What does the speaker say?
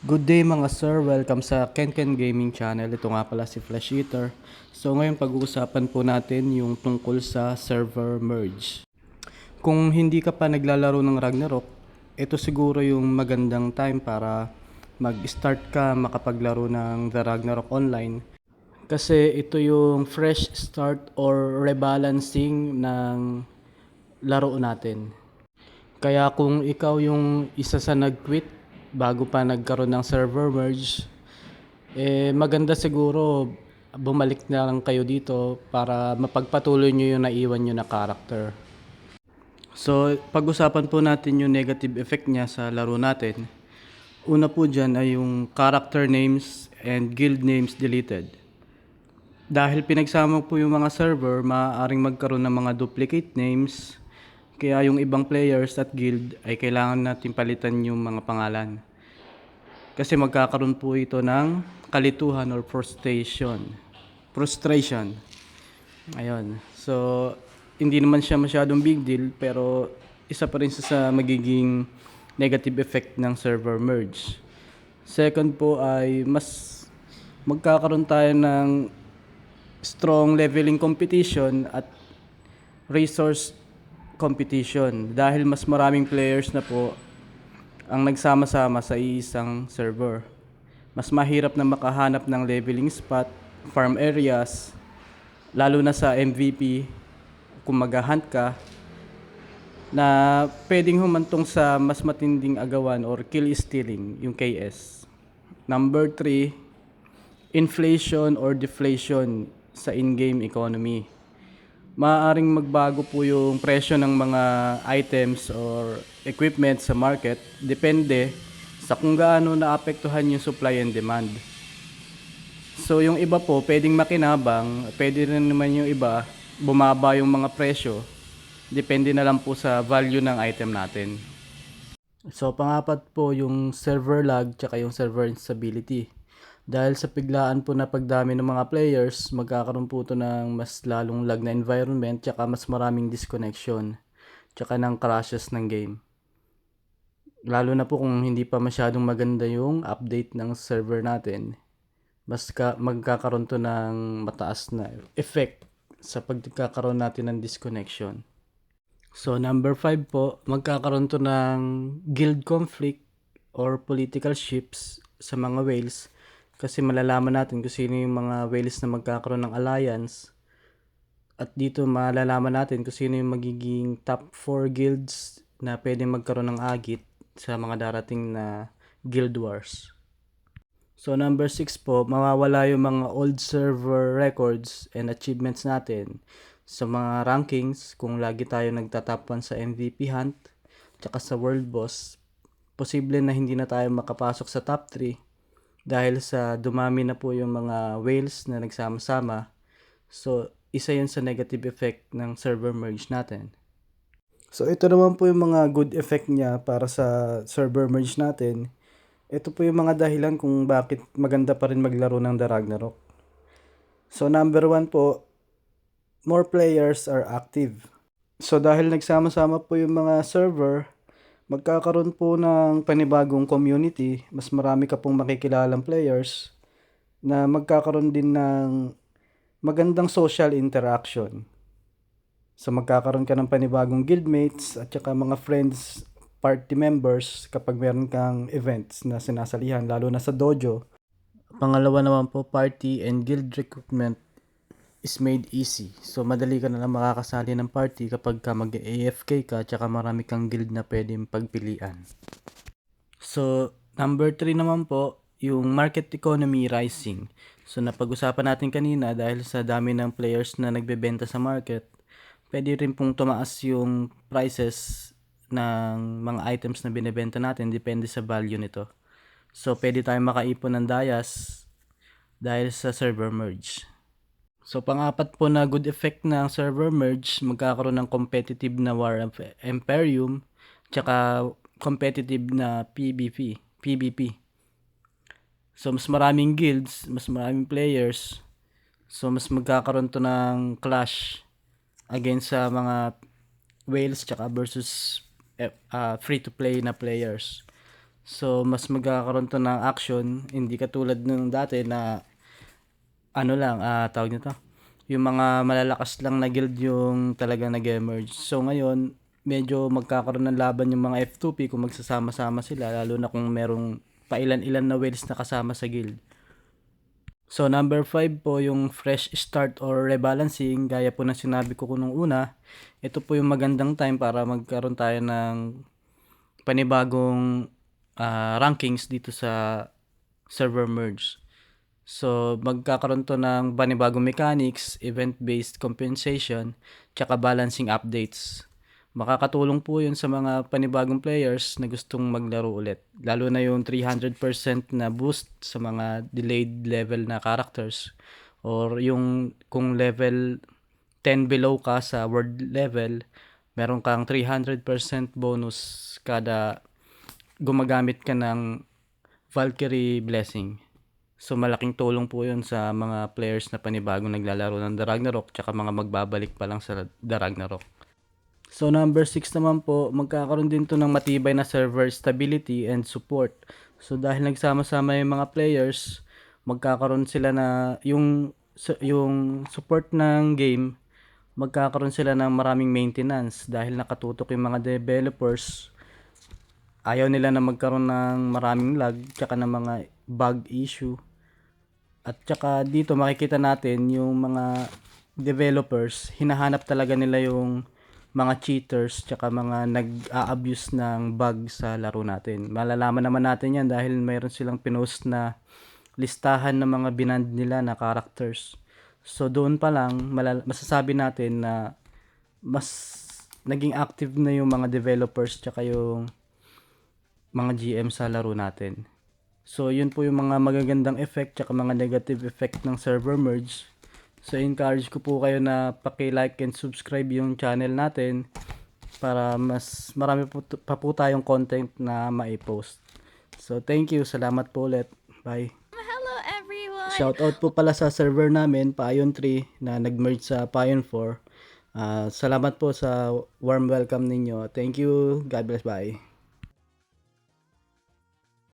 Good day mga sir, welcome sa Kenken Gaming Channel. Ito nga pala si Flash Eater. So ngayon pag-uusapan po natin yung tungkol sa server merge. Kung hindi ka pa naglalaro ng Ragnarok, ito siguro yung magandang time para mag-start ka makapaglaro ng The Ragnarok Online. Kasi ito yung fresh start or rebalancing ng laro natin. Kaya kung ikaw yung isa sa nag-quit bago pa nagkaroon ng server merge, maganda siguro bumalik na lang kayo dito para mapagpatuloy nyo yung naiwan nyo na character. So, pag-usapan po natin yung negative effect niya sa laro natin. Una po dyan ay yung character names and guild names deleted. Dahil pinagsama po yung mga server, maaaring magkaroon ng mga duplicate names, kaya yung ibang players at guild ay kailangan natin palitan yung mga pangalan. Kasi magkakaroon po ito ng kalituhan or frustration. Frustration. Ayun. So, hindi naman siya masyadong big deal pero isa pa rin sa magiging negative effect ng server merge. Second po ay mas magkakaroon tayo ng strong leveling competition at resource competition dahil mas maraming players na po ang nagsama-sama sa isang server. Mas mahirap na makahanap ng leveling spot, farm areas, lalo na sa MVP kung mag-hunt ka, na pwedeng humantong sa mas matinding agawan or kill stealing, yung KS. Number 3, inflation or deflation sa in-game economy. Maaaring magbago po yung presyo ng mga items or equipment sa market depende sa kung gaano naapektuhan yung supply and demand. So yung iba po pwedeng makinabang, pwede rin naman yung iba bumaba yung mga presyo, depende na lang po sa value ng item natin. So pangapat po yung server lag tsaka yung server instability. Dahil sa biglaan po na pagdami ng mga players, magkakaroon po ito ng mas lalong lag na environment tsaka mas maraming disconnection tsaka ng crashes ng game. Lalo na po kung hindi pa masyadong maganda yung update ng server natin, magkakaroon to ng mataas na effect sa pagkakaroon natin ng disconnection. So number 5 po, magkakaroon to ng guild conflict or political shifts sa mga whales kasi malalaman natin kung sino yung mga whales na magkakaroon ng alliance at dito malalaman natin kung sino yung magiging top 4 guilds na pwedeng magkaroon ng agit sa mga darating na guild wars. So number 6 po, mawawala yung mga old server records and achievements natin sa mga rankings kung lagi tayo nagtatop 1 sa MVP hunt tsaka sa world boss. Posible na hindi na tayo makapasok sa top 3 dahil sa dumami na po yung mga whales na nagsama-sama. So isa yun sa negative effect ng server merge natin. So ito naman po yung mga good effect niya para sa server merge natin. Ito po yung mga dahilan kung bakit maganda pa rin maglaro ng The Ragnarok. So number 1 po, more players are active. So dahil nagsama-sama po yung mga server, magkakaroon po ng panibagong community, mas marami ka pong makikilalang players na magkakaroon din ng magandang social interaction. So magkakaroon ka ng panibagong guildmates at saka mga friends, party members kapag meron kang events na sinasalihan, lalo na sa dojo. Pangalawa naman po, party and guild recruitment is made easy. So madali ka na lang makakasali ng party kapag ka mag-AFK ka tsaka marami kang guild na pwedeng pagpilian. So number 3 naman po, yung market economy rising. So napag-usapan natin kanina dahil sa dami ng players na nagbebenta sa market, pwede rin pong tumaas yung prices ng mga items na binebenta natin depende sa value nito. So pwede tayong makaipon ng dayas dahil sa server merge. So pang-apat po na good effect ng server merge, magkakaroon ng competitive na War of Imperium tsaka competitive na PvP. So mas maraming guilds, mas maraming players. So mas magkakaroon to ng clash against sa mga whales tsaka versus free to play na players. So, mas magkakaroon to ng action, hindi katulad nung dati na ano lang, tawag nito, yung mga malalakas lang na guild yung talagang nag-emerge. So, ngayon, medyo magkakaroon ng laban yung mga F2P kung magsasama-sama sila, lalo na kung merong pailan-ilan na whales na kasama sa guild. So, number 5 po yung fresh start or rebalancing. Gaya po ng sinabi ko nung una, ito po yung magandang time para magkaroon tayo ng panibagong rankings dito sa server merge. So, magkakaroon to ng panibagong mechanics, event-based compensation, tsaka balancing updates. Makakatulong po yun sa mga panibagong players na gustong maglaro ulit. Lalo na yung 300% na boost sa mga delayed level na characters. Or yung kung level 10 below ka sa world level, meron kang 300% bonus kada gumagamit ka ng Valkyrie Blessing. So malaking tulong po 'yun sa mga players na panibagong naglalaro ng The Ragnarok tsaka mga magbabalik pa lang sa The Ragnarok. So number 6 naman po, magkakaroon din to ng matibay na server stability and support. So dahil nagsama-sama yung mga players, magkakaroon sila na yung support ng game, magkakaroon sila ng maraming maintenance dahil nakatutok yung mga developers. Ayaw nila na magkaroon ng maraming lag tsaka ng mga bug issue. At tsaka dito makikita natin yung mga developers, hinahanap talaga nila yung mga cheaters tsaka mga nag-a-abuse ng bug sa laro natin. Malalaman naman natin yan dahil mayroon silang pinost na listahan ng mga binand nila na characters. So doon pa lang masasabi natin na mas naging active na yung mga developers tsaka yung mga GM sa laro natin. So, yun po yung mga magagandang effect tsaka mga negative effect ng server merge. So, encourage ko po kayo na paki-like and subscribe yung channel natin para mas marami pa po tayong content na maipost. So, thank you. Salamat po ulit. Bye. Hello everyone! Shoutout po pala sa server namin, Payon 3, na nag-merge sa Payon 4. Salamat po sa warm welcome ninyo. Thank you. God bless. Bye.